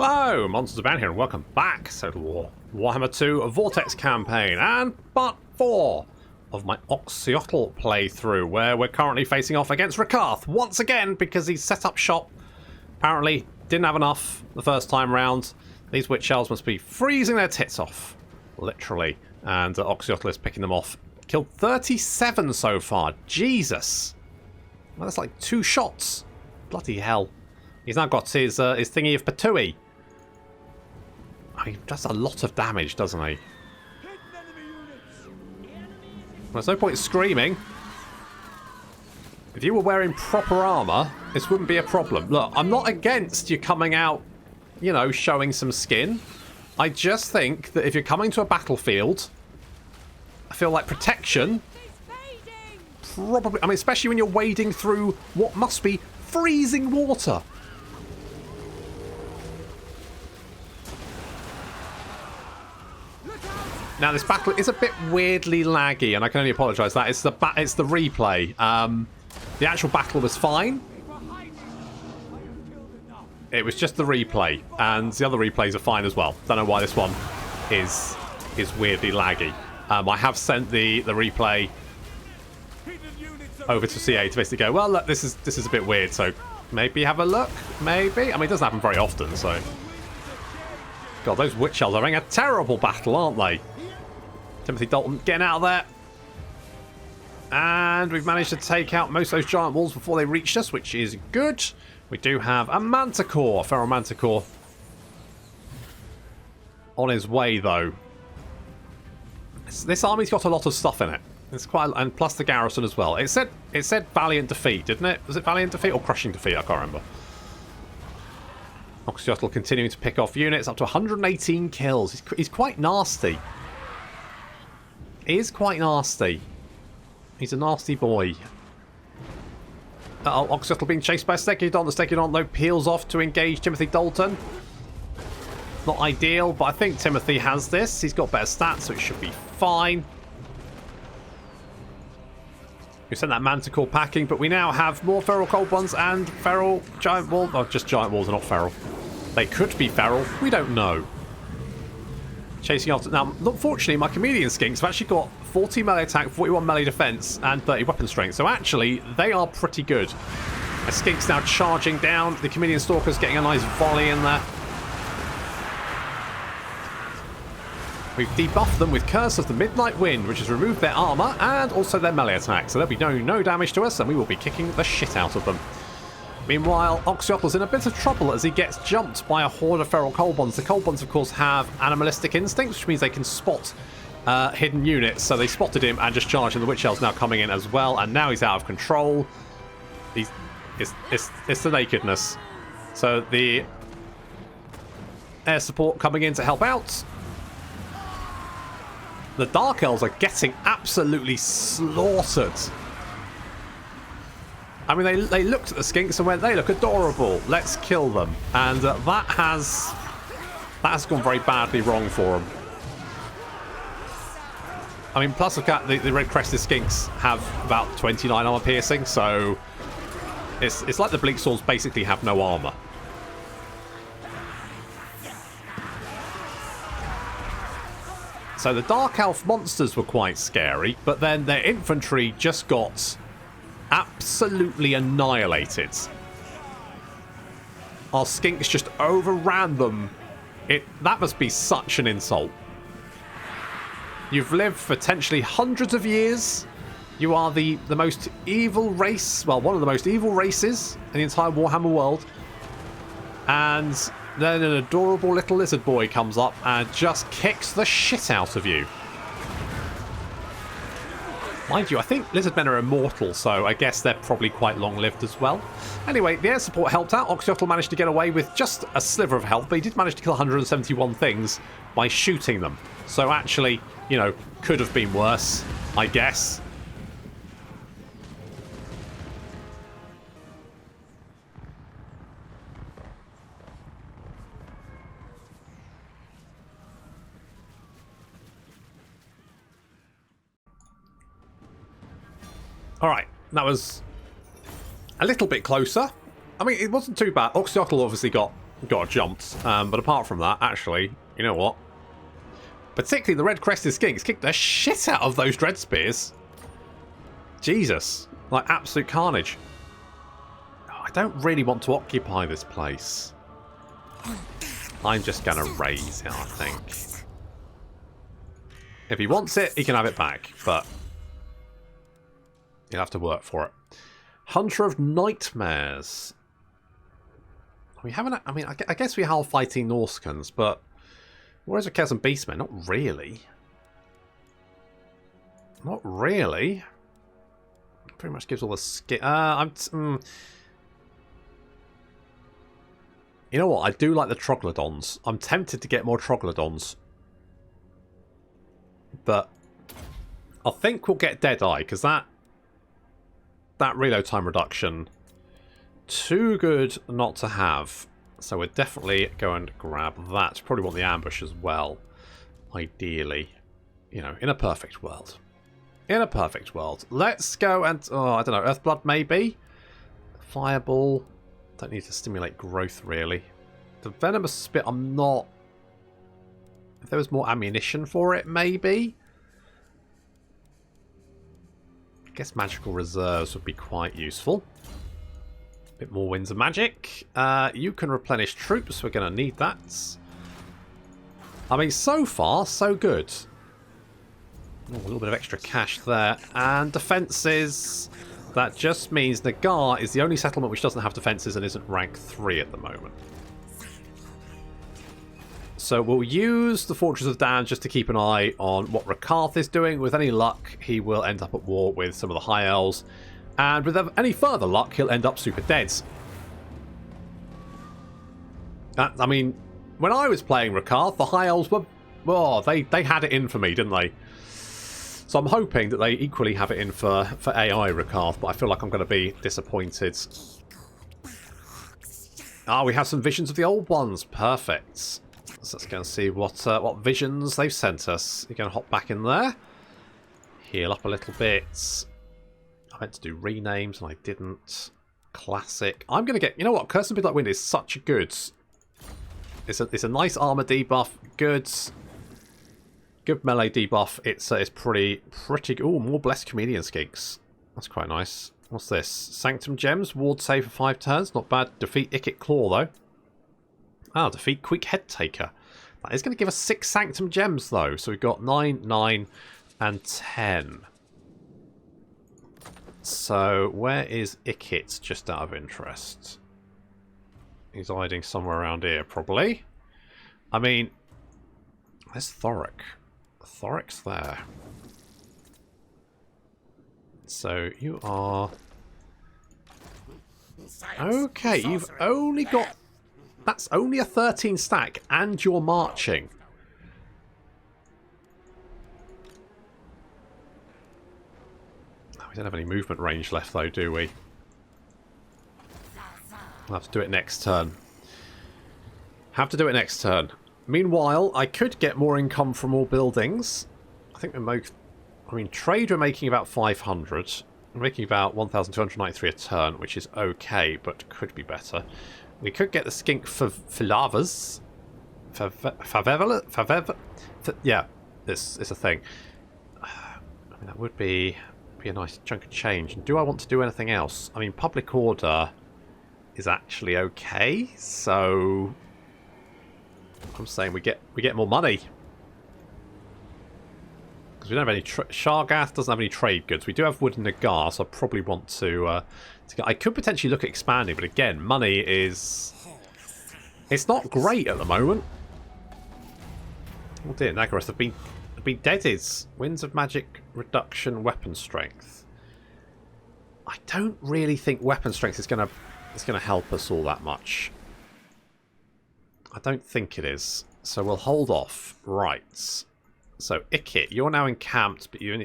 Hello, Monsters Band here, and welcome back to Warhammer 2 Vortex Campaign and part 4 of my Oxyotl playthrough, where we're currently facing off against Rakarth once again because he's set up shop. Apparently didn't have enough the first time round. These witch elves must be freezing their tits off, literally, and Oxyotl is picking them off. Killed 37 so far. Jesus! Well, that's like 2 shots. Bloody hell. He's now got his thingy of Patui. He does a lot of damage, doesn't he? Well, there's no point screaming. If you were wearing proper armour, this wouldn't be a problem. Look, I'm not against you coming out, you know, showing some skin. I just think that if you're coming to a battlefield, I feel like protection... Probably, I mean, especially when you're wading through what must be freezing water. Now, this battle is a bit weirdly laggy, and I can only apologise for that. It's the replay. The actual battle was fine. It was just the replay, and the other replays are fine as well. Don't know why this one is weirdly laggy. I have sent the replay over to CA to basically go, well, look, this is a bit weird, so maybe have a look. Maybe. I mean, it doesn't happen very often, so. God, those witch elves are having a terrible battle, aren't they? Timothy Dalton getting out of there. And we've managed to take out most of those giant walls before they reached us, which is good. We do have a manticore, feral manticore, on his way, though. This army's got a lot of stuff in it. It's quite, and plus the garrison as well. It said valiant defeat, didn't it? Was it valiant defeat or crushing defeat? I can't remember. Oxyotl continuing to pick off units, up to 118 kills. He's quite nasty. He is quite nasty. He's a nasty boy. Uh-oh, Oxyotl being chased by a Stegudon. The Stegudon, though, peels off to engage Timothy Dalton. Not ideal, but I think Timothy has this. He's got better stats, so it should be fine. We sent that manticore packing, but we now have more feral cold ones and feral giant walls. Oh, just giant walls are not feral. They could be feral. We don't know. Chasing after... Now, unfortunately, my chameleon skinks have actually got 40 melee attack, 41 melee defense, and 30 weapon strength. So actually, they are pretty good. A skink's now charging down. The chameleon stalker's getting a nice volley in there. We've debuffed them with Curse of the Midnight Wind, which has removed their armor and also their melee attack. So they'll be doing no damage to us, and we will be kicking the shit out of them. Meanwhile, Oxyotl's in a bit of trouble as he gets jumped by a horde of feral Kobolds. The Kobolds, of course, have animalistic instincts, which means they can spot hidden units. So they spotted him and just charged him. The Witch Elf's now coming in as well, and now he's out of control. It's the nakedness. So the air support coming in to help out. The Dark Elves are getting absolutely slaughtered. I mean, they looked at the skinks and went, they look adorable. Let's kill them. And that has gone very badly wrong for them. I mean, plus the red-crested skinks have about 29 armor piercing, so it's like the Bleak Swords basically have no armor. So the Dark Elf monsters were quite scary, but then their infantry just got absolutely annihilated. Our skinks just overran them. That must be such an insult. You've lived for potentially hundreds of years. You are the most evil race, well, one of the most evil races in the entire Warhammer world. And then an adorable little lizard boy comes up and just kicks the shit out of you. Mind you, I think lizardmen are immortal, so I guess they're probably quite long-lived as well. Anyway, the air support helped out. Oxyotl managed to get away with just a sliver of health, but he did manage to kill 171 things by shooting them. So actually, you know, could have been worse, I guess. Alright, that was a little bit closer. I mean, it wasn't too bad. Oxyotl obviously got got jumped. But apart from that, actually, you know what? Particularly the red-crested skinks kicked the shit out of those dread spears. Jesus. Like absolute carnage. Oh, I don't really want to occupy this place. I'm just going to raise it, I think. If he wants it, he can have it back. But he'll have to work for it. Hunter of Nightmares. We haven't... I mean, I guess we are fighting Norskans, but... Where's the Chaos and Beastmen? Not really. Not really. Pretty much gives all the skill. You know what? I do like the Troglodons. I'm tempted to get more Troglodons. But I think we'll get Deadeye, because that reload time reduction, too good not to have. So we're definitely going to grab that. Probably want the ambush as well, ideally. You know, in a perfect world. In a perfect world. Let's go and... Oh, I don't know. Earthblood, maybe? Fireball. Don't need to stimulate growth, really. The Venomous Spit, I'm not... If there was more ammunition for it, maybe? I guess Magical Reserves would be quite useful. Bit more Winds of Magic. You can replenish troops. We're going to need that. I mean, so far, so good. Oh, a little bit of extra cash there. And defences. That just means Nagar is the only settlement which doesn't have defences and isn't rank 3 at the moment. So we'll use the Fortress of Dan just to keep an eye on what Rakarth is doing. With any luck, he will end up at war with some of the High Elves. And with any further luck, he'll end up super dead. I mean, when I was playing Rakarth, the High Elves were... Oh, they had it in for me, didn't they? So I'm hoping that they equally have it in for AI Rakarth, but I feel like I'm going to be disappointed. Ah, we have some visions of the old ones. Perfect. So let's go and see what visions they've sent us. You're going to hop back in there. Heal up a little bit. I meant to do renames and I didn't. Classic. I'm going to get... You know what? Curse and Bid Like Wind is such a good... It's a nice armor debuff. Good melee debuff. It's pretty good. Oh, more Blessed Chameleon Skinks. That's quite nice. What's this? Sanctum Gems. Ward save for 5 turns. Not bad. Defeat Ikit Claw, though. Ah, defeat Queek Head Taker. That is going to give us 6 Sanctum Gems, though. So we've got 9, 9, and 10. So, where is Ikit, just out of interest? He's hiding somewhere around here, probably. I mean, where's Thoric? Thoric's there. So, you are... Okay, you've only got... That's only a 13 stack, and you're marching. We don't have any movement range left, though, do we? We'll have to do it next turn. Have to do it next turn. Meanwhile, I could get more income from more buildings. I think trade we're making about 500. We're making about 1,293 a turn, which is okay, but could be better. We could get the skink for Favelas. Yeah, this is a thing. I mean, that would be a nice chunk of change. And do I want to do anything else? I mean, public order is actually okay, so I'm saying we get more money because we don't have any. Shargath doesn't have any trade goods. We do have wood and Nagar, so I probably want to get. I could potentially look at expanding, but again, money is not great at the moment. Oh dear, Nagaroth have been deaded. Winds of Magic reduction, weapon strength. I don't really think weapon strength is gonna help us all that much. I don't think it is. So we'll hold off. Right. So Ikit, you're now encamped, but you're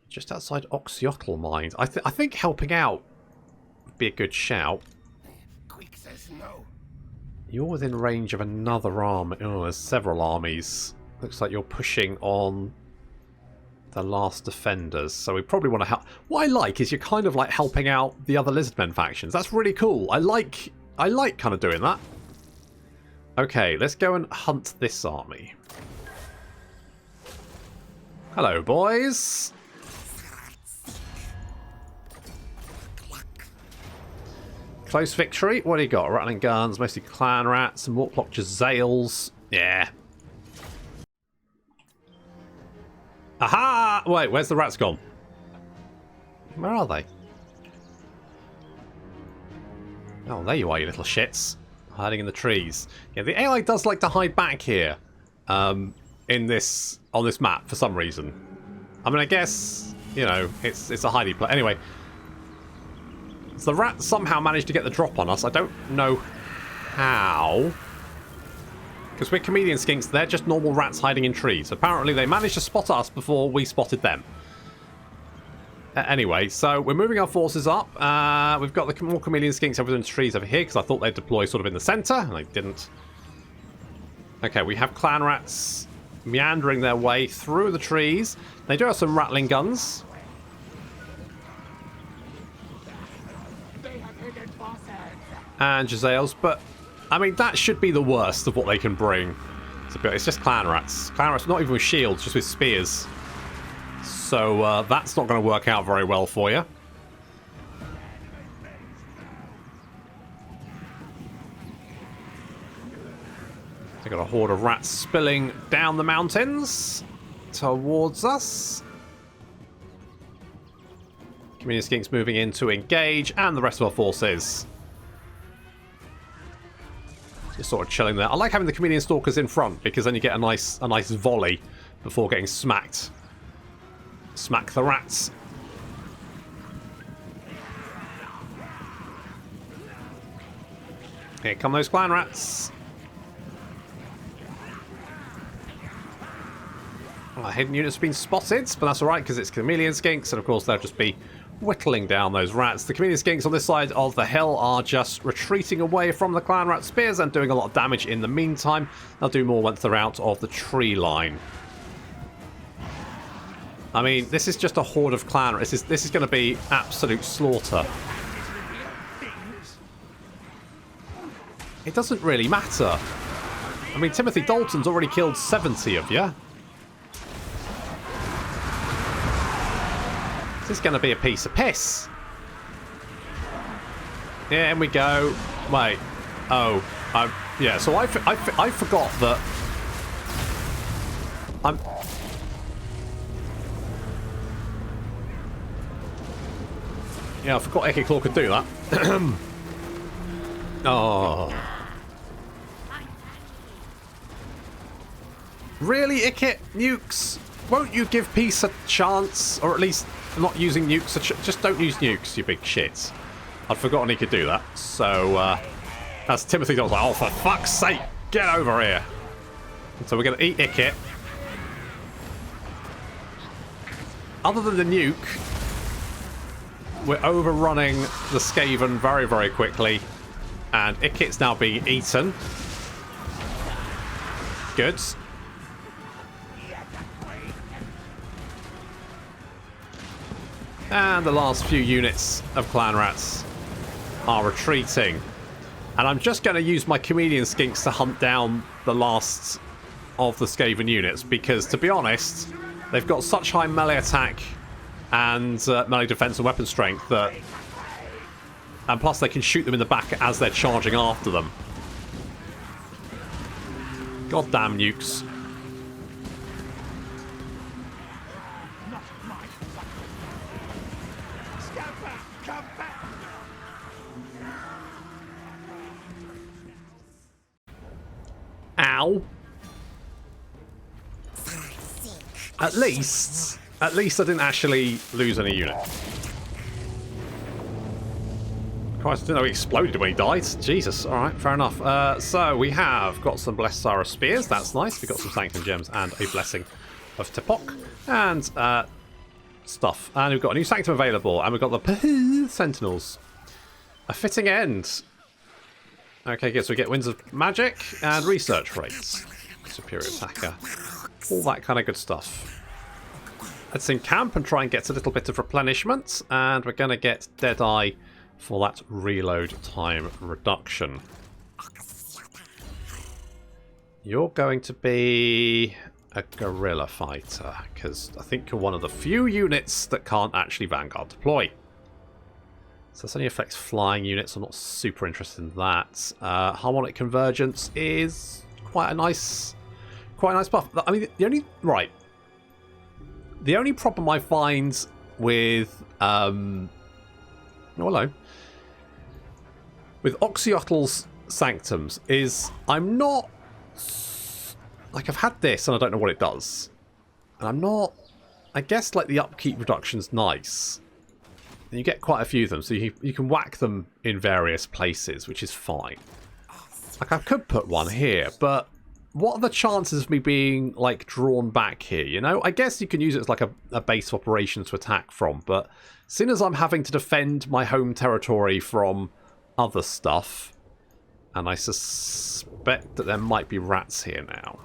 just outside Oxyotl Mines. I think helping out would be a good shout. Queek says no. You're within range of another army. Oh, there's several armies. Looks like you're pushing on the last defenders, so we probably want to help. What I like is you're kind of like helping out the other Lizardmen factions. That's really cool. I like kind of doing that. Okay, let's go and hunt this army. Hello, boys. Close victory. What do you got? Rattling guns, mostly clan rats, some Mortlock Jezzails. Yeah. Aha! Wait, where's the rats gone? Where are they? Oh, there you are, you little shits. Hiding in the trees. Yeah, the AI does like to hide back here. On this map for some reason. I mean, I guess, you know, it's a hidey place. Anyway. So the rats somehow managed to get the drop on us. I don't know how. Because we're chameleon skinks, they're just normal rats hiding in trees. Apparently they managed to spot us before we spotted them. Anyway, so we're moving our forces up. We've got the more chameleon skinks over in the trees over here, because I thought they'd deploy sort of in the centre, and they didn't. Okay, we have clan rats meandering their way through the trees. They do have some rattling guns. And Jezzails, but I mean that should be the worst of what they can bring. It's just clan rats. Clan rats, not even with shields, just with spears. So that's not going to work out very well for you. They've got a horde of rats spilling down the mountains towards us. Community skinks moving in to engage, and the rest of our forces just sort of chilling there. I like having the chameleon stalkers in front because then you get a nice volley before getting smacked. Smack the rats. Here come those clan rats. Well, hidden units have been spotted, but that's alright because it's chameleon skinks, and of course they'll just be whittling down those rats. The chameleon skinks on this side of the hill are just retreating away from the clan rat spears and doing a lot of damage in the meantime. They'll do more once they're out of the tree line. I mean, this is just a horde of clan rats. This is going to be absolute slaughter. It doesn't really matter. I mean, Timothy Dalton's already killed 70 of you. This is going to be a piece of piss. Yeah, and we go. Wait. Oh. Yeah, so I forgot that... Yeah, I forgot Ikit Claw could do that. Oh. Really, Ikit? Nukes? Won't you give peace a chance? Or at least not using nukes. Just don't use nukes, you big shits. I'd forgotten he could do that. So, as Timothy was like, oh, for fuck's sake, get over here. So we're going to eat Ikit. Other than the nuke, we're overrunning the Skaven very, very quickly. And Ikit's now being eaten. Good. And the last few units of clan rats are retreating. And I'm just going to use my chameleon skinks to hunt down the last of the Skaven units. Because, to be honest, they've got such high melee attack and melee defense and weapon strength that... And plus they can shoot them in the back as they're charging after them. Goddamn nukes. Ow. At least I didn't actually lose any unit. Christ, I didn't know he exploded when he died. Jesus. Alright, fair enough. So we have got some Blessed Sarah Spears. That's nice. We've got some Sanctum Gems and a Blessing of Tepok. And stuff. And we've got a new Sanctum available. And we've got the Sentinels. A fitting end. Okay, good. So we get Winds of Magic and Research Rates. Superior Attacker. All that kind of good stuff. Let's encamp and try and get a little bit of replenishment. And we're going to get Deadeye for that reload time reduction. You're going to be a guerrilla fighter, because I think you're one of the few units that can't actually Vanguard deploy. So this only affects flying units. I'm not super interested in that. Harmonic convergence is quite a nice buff. I mean, the only problem I find with with Oxyotl's Sanctums is I'm not like, I've had this and I don't know what it does, and I'm not. I guess like the upkeep reduction's nice. And you get quite a few of them, so you can whack them in various places, which is fine. Like, I could put one here, but what are the chances of me being, like, drawn back here, you know? I guess you can use it as, like, a base of operations to attack from, but seeing as I'm having to defend my home territory from other stuff, and I suspect that there might be rats here now.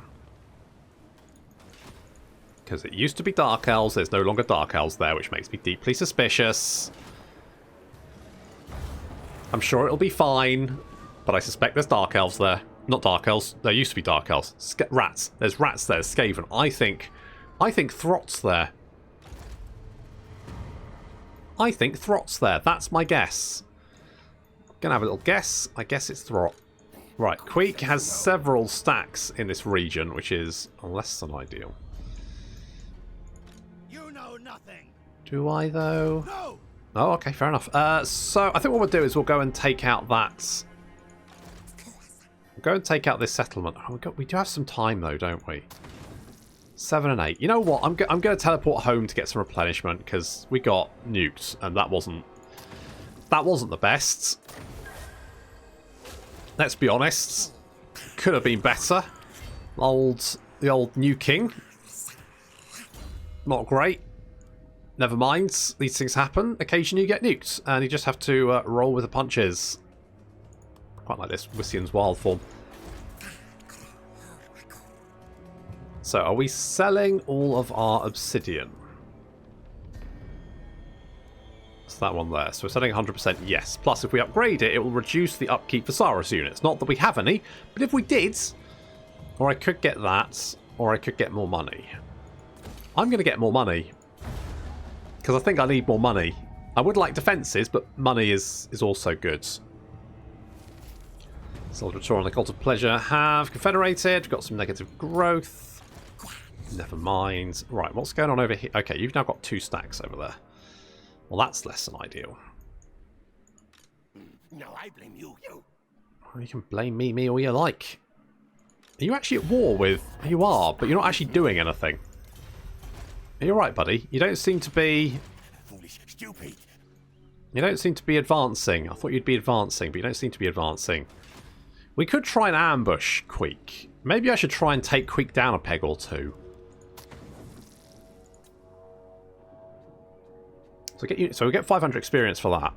Because it used to be Dark Elves, there's no longer Dark Elves there, which makes me deeply suspicious. I'm sure it'll be fine, but I suspect there's Dark Elves there. Not Dark Elves, there used to be Dark Elves. Rats. There's rats there, Skaven. I think Throt's there. I think Throt's there. That's my guess. Gonna have a little guess. I guess it's Throt. Right, Queek has several stacks in this region, which is less than ideal. You know nothing. Do I, though? No. Oh, okay, fair enough. So I think what we'll do is we'll go and take out that. We'll go and take out this settlement. Oh, we do have some time, though, don't we? 7 and 8. You know what? I'm going to teleport home to get some replenishment, because we got nukes, and that wasn't the best. Let's be honest. Could have been better. The old nuking. Not great. Never mind. These things happen. Occasionally you get nuked, and you just have to roll with the punches. Quite like this Wissian's wild form. So, are we selling all of our obsidian? It's that one there. So we're selling 100%, yes. Plus, if we upgrade it, it will reduce the upkeep for Saurus units. Not that we have any, but if we did, or I could get that, or I could get more money. I'm going to get more money, because I think I need more money. I would like defences, but money is also good. Soldier and the Cult of Pleasure have confederated. We've got some negative growth. Never mind. Right, what's going on over here? Okay, you've now got 2 stacks over there. Well, that's less than ideal. No, I blame you. Well, you can blame me all you like. Are you actually at war with... You are, but you're not actually doing anything. Are you alright, buddy? You don't seem to be... Foolish, stupid. You don't seem to be advancing. I thought you'd be advancing, but you don't seem to be advancing. We could try and ambush Queek. Maybe I should try and take Queek down a peg or two. So we get 500 experience for that.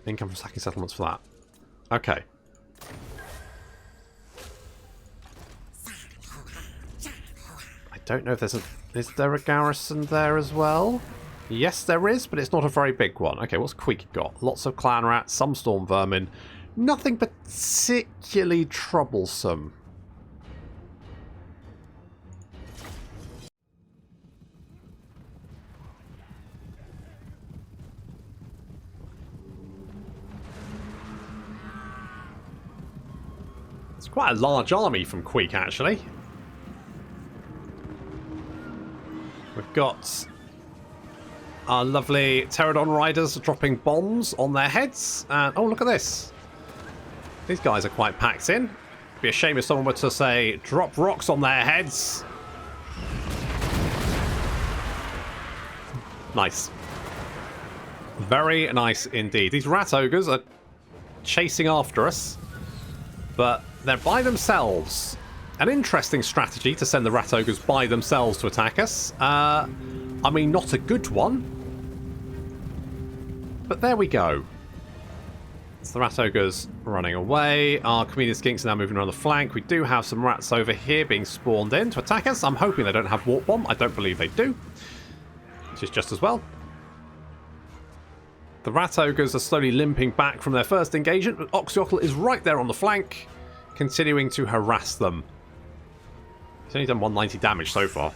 Income from sacking settlements for that. Okay. I don't know if there's a... Is there a garrison there as well? Yes, there is, but it's not a very big one. Okay, what's Queek got? Lots of clan rats, some storm vermin. Nothing particularly troublesome. It's quite a large army from Queek, actually. We've got our lovely Pterodon riders dropping bombs on their heads. And oh, look at this. These guys are quite packed in. It'd be a shame if someone were to say, drop rocks on their heads. Nice. Very nice indeed. These rat ogres are chasing after us, but they're by themselves. An interesting strategy to send the rat ogres by themselves to attack us. I mean, not a good one, but there we go. It's the rat ogres running away. Our chameleon skinks are now moving around the flank. We do have some rats over here being spawned in to attack us. I'm hoping they don't have warp bomb. I don't believe they do, which is just as well. The rat ogres are slowly limping back from their first engagement, but Oxyotl is right there on the flank, continuing to harass them. He's only done 190 damage so far.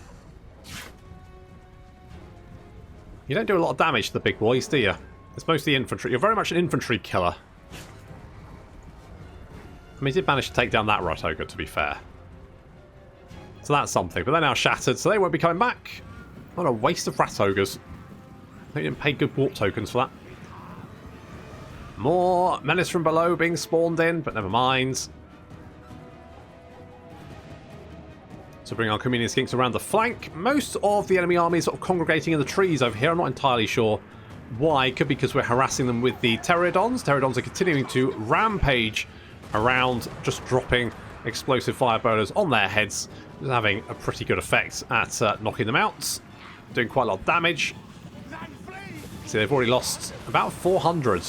You don't do a lot of damage to the big boys, do you? It's mostly infantry. You're very much an infantry killer. I mean, he did manage to take down that Rat Ogre, to be fair. So that's something. But they're now shattered, so they won't be coming back. What a waste of Rat Ogres. They didn't pay good warp tokens for that. More menace from below being spawned in, but never mind. So bring our Chameleon Skinks around the flank. Most of the enemy army is sort of congregating in the trees over here. I'm not entirely sure why. Could be because we're harassing them with the Pterodons. Pterodons are continuing to rampage around, just dropping explosive fire burners on their heads. Just having a pretty good effect at knocking them out. Doing quite a lot of damage. See, they've already lost about 400.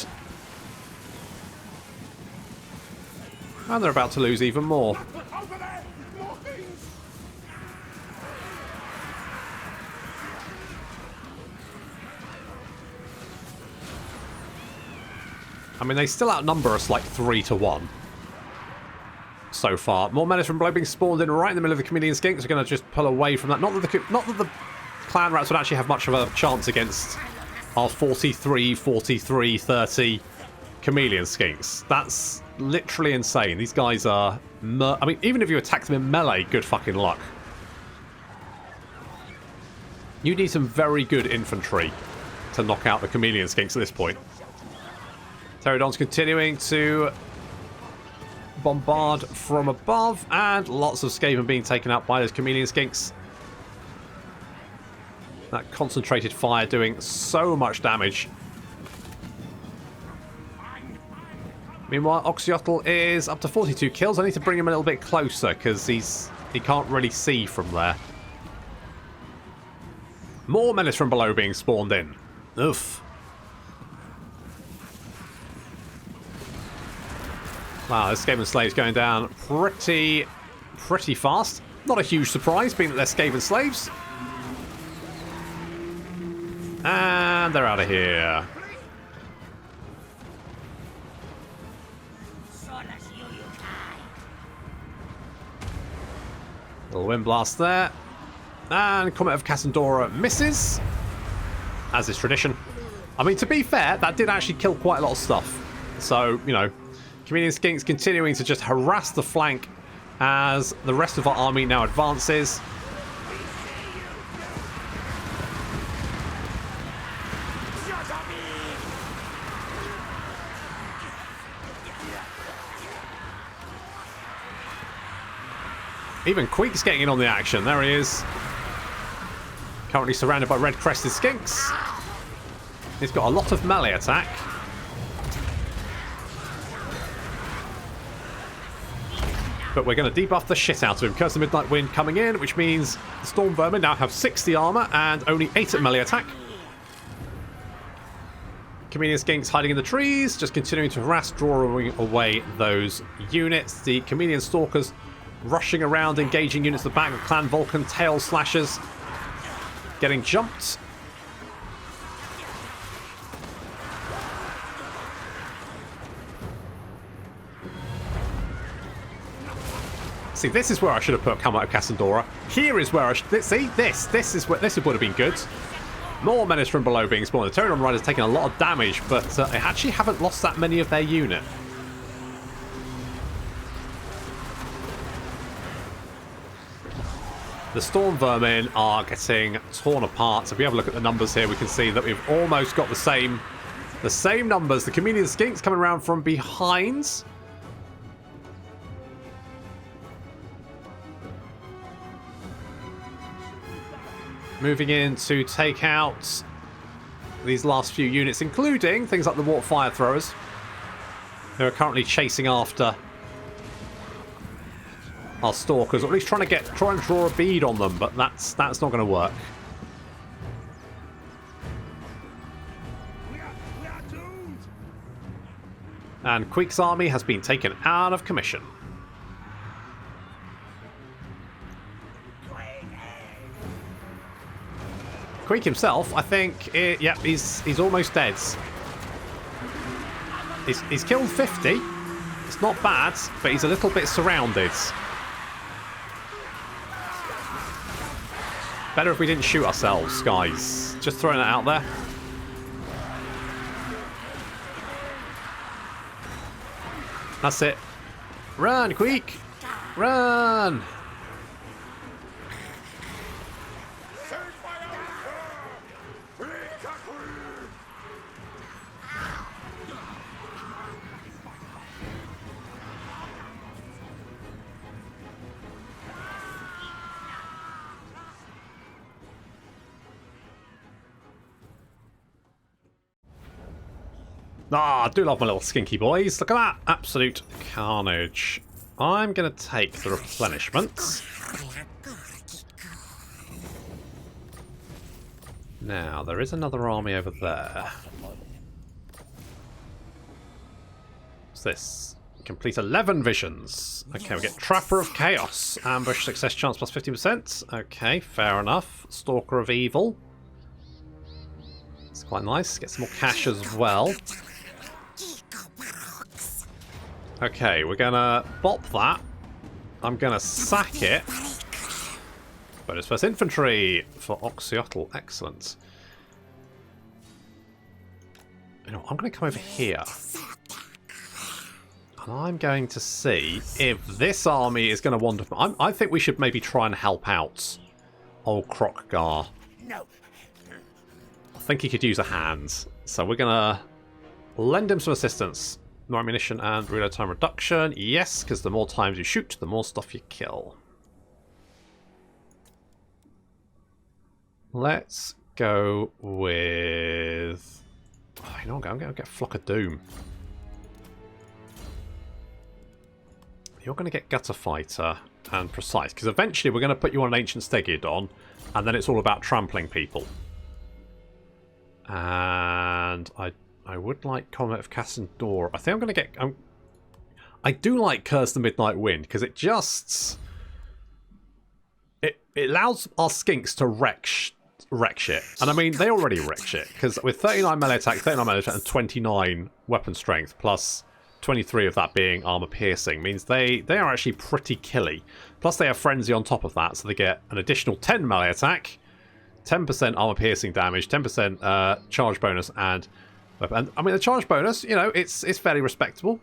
And they're about to lose even more. I mean, they still outnumber us like 3-1 so far. More menace from below being spawned in right in the middle of the Chameleon Skinks. Are going to just pull away from that. Not that the clan rats would actually have much of a chance against our 43, 43, 30 Chameleon Skinks. That's literally insane. These guys are... I mean, even if you attack them in melee, good fucking luck. You need some very good infantry to knock out the Chameleon Skinks at this point. Pterodons continuing to bombard from above, and lots of Skaven being taken out by those Chameleon Skinks. That concentrated fire doing so much damage. Meanwhile, Oxyotl is up to 42 kills. I need to bring him a little bit closer because he can't really see from there. More menace from below being spawned in. Oof. Wow, this Skaven Slave's going down pretty fast. Not a huge surprise, being that they're Skaven Slaves. And they're out of here. Little wind blast there. And Comet of Cassandora misses. As is tradition. I mean, to be fair, that did actually kill quite a lot of stuff. So, you know, Chameleon Skinks continuing to just harass the flank as the rest of our army now advances. Even Queek's getting in on the action. There he is. Currently surrounded by red-crested skinks. He's got a lot of melee attack. But we're going to debuff the shit out of him. Curse the Midnight Wind coming in, which means the Storm Vermin now have 60 armor and only 8 at melee attack. Chameleon Skinks hiding in the trees, just continuing to harass, drawing away those units. The Chameleon Stalkers rushing around, engaging units at the back of Clan Vulcan, tail slashers getting jumped. See, this is where I should have put Comet of Cassandora. Here is where I should... See, this would have been good. More menace from below being spawned. The Pterodon Riders taking a lot of damage, but they actually haven't lost that many of their unit. The Storm Vermin are getting torn apart. So if we have a look at the numbers here, we can see that we've almost got the same numbers. The Chameleon Skinks coming around from behind. Moving in to take out these last few units, including things like the Warp Fire Throwers, who are currently chasing after our Stalkers, or at least try and draw a bead on them, but that's not going to work. And Queek's army has been taken out of commission. Queek himself, I think, yep, he's almost dead. He's killed 50. It's not bad, but he's a little bit surrounded. Better if we didn't shoot ourselves, guys. Just throwing it out there. That's it. Run, Queek! Run! Ah, I do love my little skinky boys. Look at that. Absolute carnage. I'm going to take the replenishments. Now, there is another army over there. What's this? Complete 11 visions. Okay, we get Trapper of Chaos. Ambush success chance plus 50%. Okay, fair enough. Stalker of Evil. It's quite nice. Get some more cash as well. Okay, we're gonna bop that. I'm gonna sack it. Bonus first infantry for Oxyotl. Excellent. You know, I'm gonna come over here. And I'm going to see if this army is gonna wander. I think we should maybe try and help out old Krockgar. No. I think he could use a hand. So we're gonna lend him some assistance. More ammunition and reload time reduction. Yes, because the more times you shoot, the more stuff you kill. Let's go with... Oh, you know, I'm going to get Flock of Doom. You're going to get Gutter Fighter and Precise, because eventually we're going to put you on an Ancient Stegiodon, and then it's all about trampling people. And I would like Comet of Cassandor. I think I'm going to get... I do like Curse the Midnight Wind, because it just... It allows our skinks to wreck shit. And I mean, they already wreck shit, because with 39 melee attack, 39 melee attack, and 29 weapon strength, plus 23 of that being armor piercing, means they are actually pretty killy. Plus they have Frenzy on top of that, so they get an additional 10 melee attack, 10% armor piercing damage, 10% charge bonus, and I mean the charge bonus, you know, it's fairly respectable.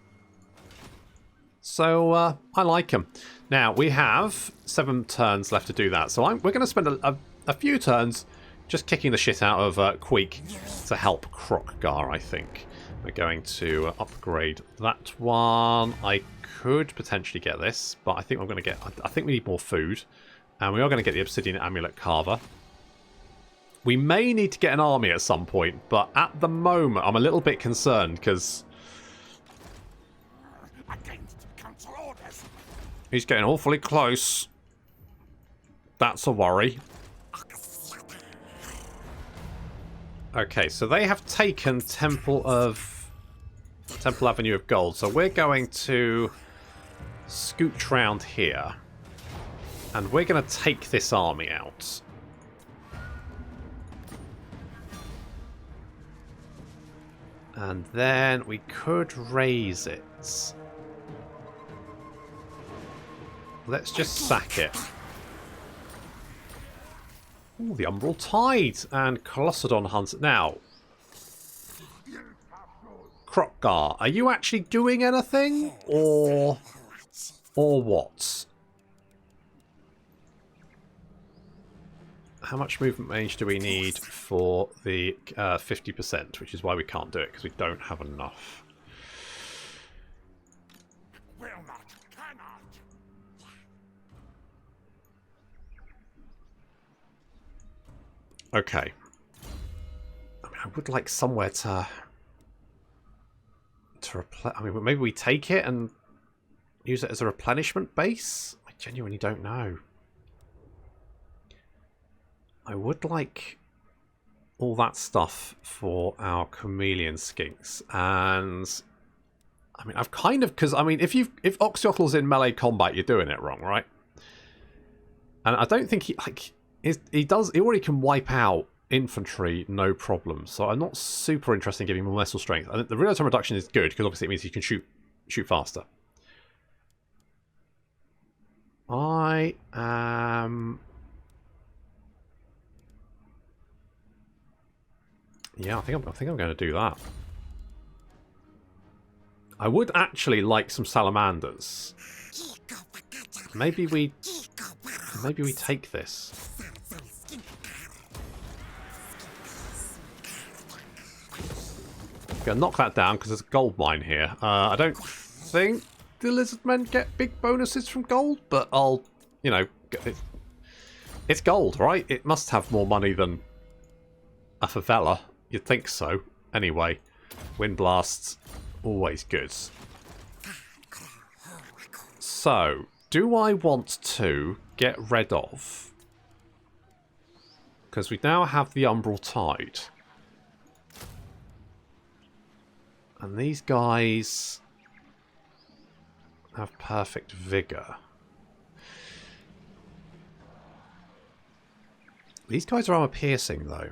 So I like them. Now we have 7 turns left to do that, so we're going to spend a few turns just kicking the shit out of Queek to help Krockgar. I think we're going to upgrade that one. I could potentially get this, but I think I'm going to get. I think we need more food, and we are going to get the Obsidian Amulet Carver. We may need to get an army at some point, but at the moment I'm a little bit concerned because he's getting awfully close. That's a worry. Okay, so they have taken Temple Avenue of Gold, so we're going to scooch round here, and we're going to take this army out. And then we could raise it. Let's just sack it. Ooh, the Umbral Tide and Colossodon Hunter. Now, Krockgar, are you actually doing anything? Or what? How much movement range do we need for the 50%, which is why we can't do it, because we don't have enough. Will not, cannot. Okay. I mean, I would like somewhere to replace. I mean, maybe we take it and use it as a replenishment base? I genuinely don't know. I would like all that stuff for our chameleon skinks, and I mean, I've kind of, because I mean, if Oxyotl's in melee combat, you're doing it wrong, right? And I don't think he already can wipe out infantry no problem. So I'm not super interested in giving him more muscle strength. I think the reload time reduction is good because obviously it means he can shoot faster. I am Yeah, I think I'm going to do that. I would actually like some salamanders. Maybe we take this. Gonna knock that down because there's a gold mine here. I don't think the lizard men get big bonuses from gold, but I'll, you know, it's gold, right? It must have more money than a favela. You'd think so. Anyway, wind blasts, always good. So, do I want to get rid of? Because we now have the Umbral Tide. And these guys have perfect vigor. These guys are armor piercing, though.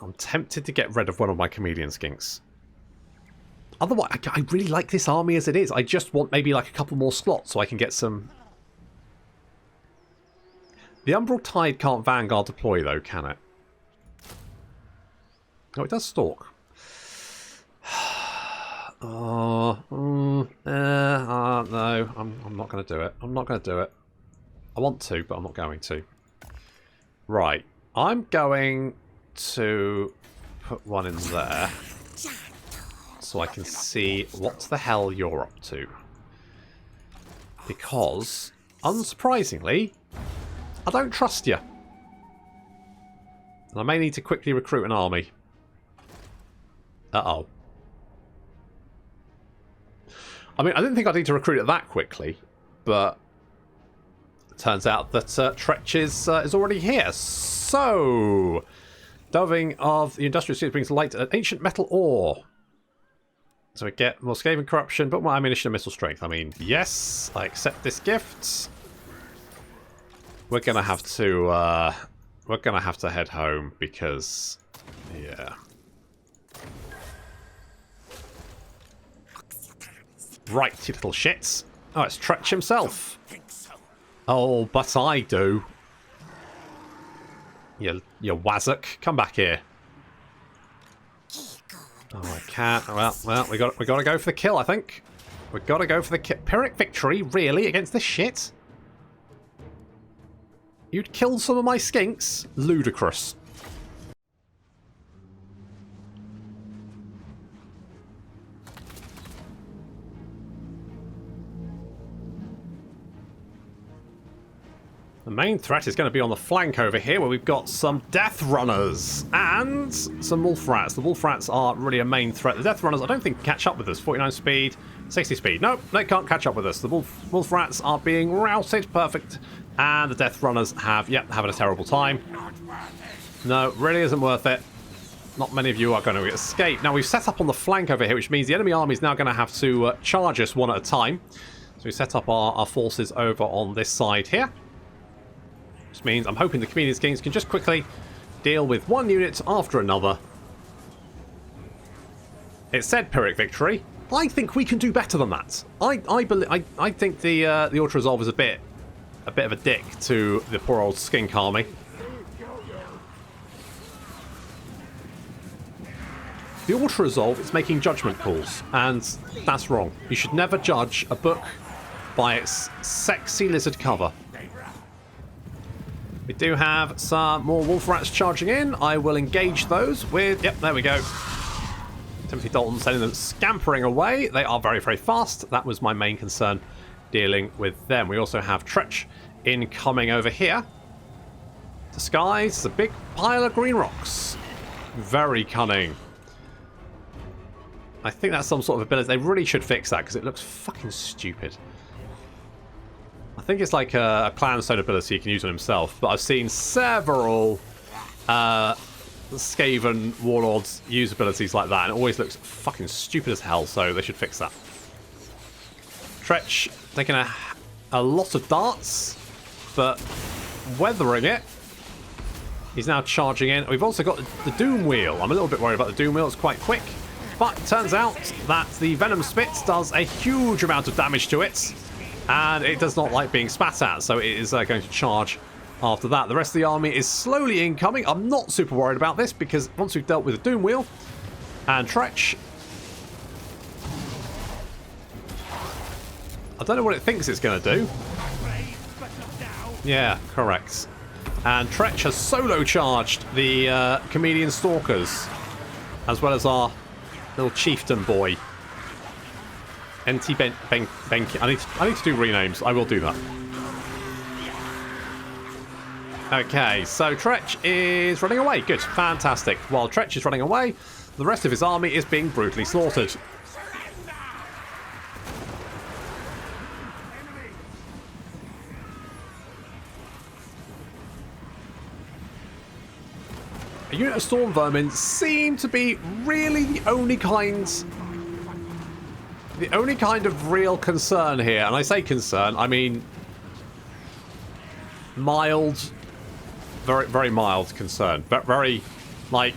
I'm tempted to get rid of one of my chameleon skinks. Otherwise, I really like this army as it is. I just want maybe like a couple more slots so I can get some... The Umbral Tide can't Vanguard deploy though, can it? Oh, it does stalk. No, I'm not going to do it. I'm not going to do it. I want to, but I'm not going to. Right, I'm going to put one in there so I can see what the hell you're up to. Because, unsurprisingly, I don't trust you. And I may need to quickly recruit an army. Uh-oh. I mean, I didn't think I'd need to recruit it that quickly, but it turns out that Tretch is already here. So, delving of the industrial suit brings light to an ancient metal ore. So we get more Skaven corruption, but more ammunition and missile strength. I mean, yes, I accept this gift. We're gonna have to head home because, yeah. Right, you little shits. Oh, it's Tretch himself. Oh, but I do. You wazzock. Come back here. Oh, I can't. Well, we got to go for the kill, I think. We got to go for the kill. Pyrrhic victory, really, against this shit? You'd killed some of my skinks? Ludicrous. The main threat is going to be on the flank over here, where we've got some Death Runners and some Wolf Rats. The Wolf Rats are really a main threat. The Death Runners, I don't think, can catch up with us. 49 speed, 60 speed. Nope, they can't catch up with us. The Wolf Rats are being routed. Perfect. And the Death Runners have, having a terrible time. No, really isn't worth it. Not many of you are going to escape. Now, we've set up on the flank over here, which means the enemy army is now going to have to charge us one at a time. So we set up our forces over on this side here. Which means I'm hoping the Chameleon Kings can just quickly deal with one unit after another. It said Pyrrhic victory. I think we can do better than that. I think the Auto Resolve is a bit of a dick to the poor old skink army. The Auto Resolve is making judgment calls, and that's wrong. You should never judge a book by its sexy lizard cover. We do have some more Wolf Rats charging in. I will engage those with... Yep, there we go. Timothy Dalton sending them scampering away. They are very, very fast. That was my main concern, dealing with them. We also have Tretch incoming over here. Disguise, a big pile of green rocks. Very cunning. I think that's some sort of ability. They really should fix that because it looks fucking stupid. I think it's like a clan stone ability he can use on himself, but I've seen several Skaven warlords use abilities like that, and it always looks fucking stupid as hell, so they should fix that. Tretch taking a lot of darts, but weathering it. He's now charging in. We've also got the Doom Wheel. I'm a little bit worried about the Doom Wheel. It's quite quick. But it turns out that the Venom Spit does a huge amount of damage to it. And it does not like being spat at. So it is going to charge after that. The rest of the army is slowly incoming. I'm not super worried about this because once we've dealt with the Doom Wheel and Tretch, I don't know what it thinks it's going to do. Yeah, correct. And Tretch has solo charged the Comedian Stalkers, as well as our little chieftain boy. NT Benki. I need to do renames. I will do that. Okay, so Tretch is running away. Good, fantastic. While Tretch is running away, the rest of his army is being brutally slaughtered. A unit of storm vermin seem to be really the only kind of real concern here. And I say concern, I mean mild, very, very mild concern. But very, like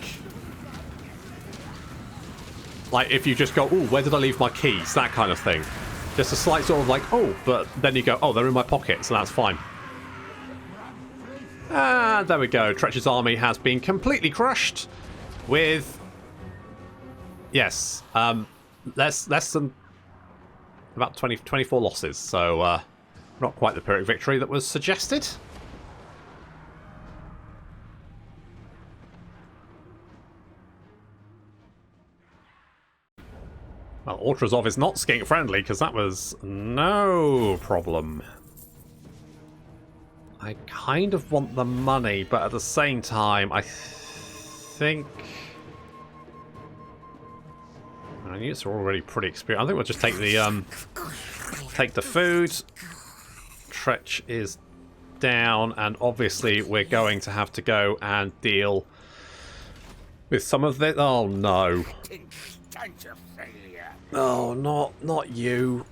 if you just go, oh, where did I leave my keys? That kind of thing. Just a slight sort of like, oh, but then you go, oh, they're in my pocket, so that's fine. And there we go. Tretch's army has been completely crushed with, yes, less than about 24 losses. So not quite the Pyrrhic victory that was suggested. Well, Ultrazov is not skink friendly because that was no problem. I kind of want the money, but at the same time, I think our units are already pretty experienced. I think we'll just take the food. Tretch is down, and obviously we're going to have to go and deal with some of this. Oh no! Oh, not you!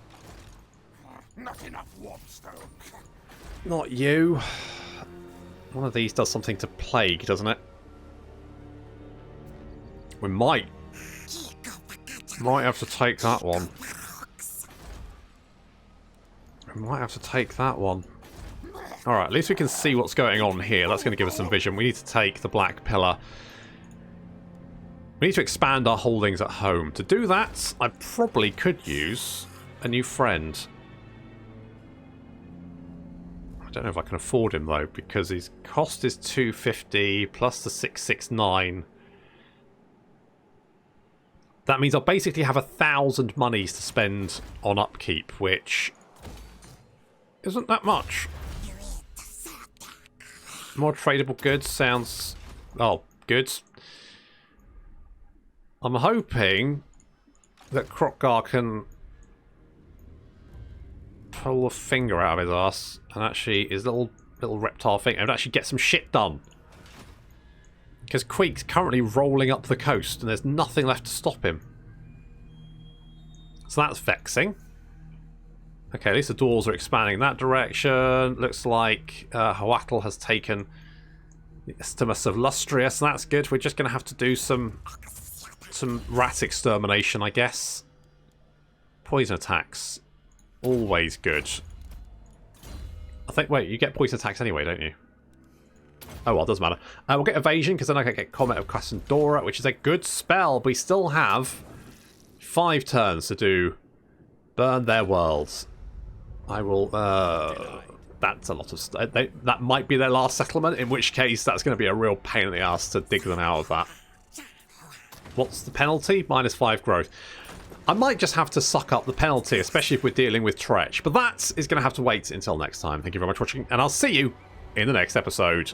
Not enough warpstone. Not you. One of these does something to plague, doesn't it? We might have to take that one. We might have to take that one. Alright, at least we can see what's going on here. That's going to give us some vision. We need to take the Black Pillar. We need to expand our holdings at home. To do that, I probably could use a new friend. I don't know if I can afford him though, because his cost is 250 plus the 669. That means I'll basically have 1,000 monies to spend on upkeep, which isn't that much. More tradable goods sounds... oh, goods. I'm hoping that Krogar can pull a finger out of his ass and actually his little reptile thing and actually get some shit done. Because Queek's currently rolling up the coast and there's nothing left to stop him. So that's vexing. Okay, at least the doors are expanding in that direction. Looks like Oxyotl has taken the Estimus of Lustrious, and that's good. We're just going to have to do some rat extermination, I guess. Poison attacks. Always good. I think, wait, you get poison attacks anyway, don't you? Oh well, doesn't matter. We'll get evasion, because then I can get Comet of Cassandora, which is a good spell. We still have 5 turns to do Burn Their Worlds. I will... that's a lot of stuff. That might be their last settlement, in which case that's going to be a real pain in the ass to dig them out of that. What's the penalty? -5 growth. I might just have to suck up the penalty, especially if we're dealing with Tretch. But that is going to have to wait until next time. Thank you very much for watching, and I'll see you in the next episode.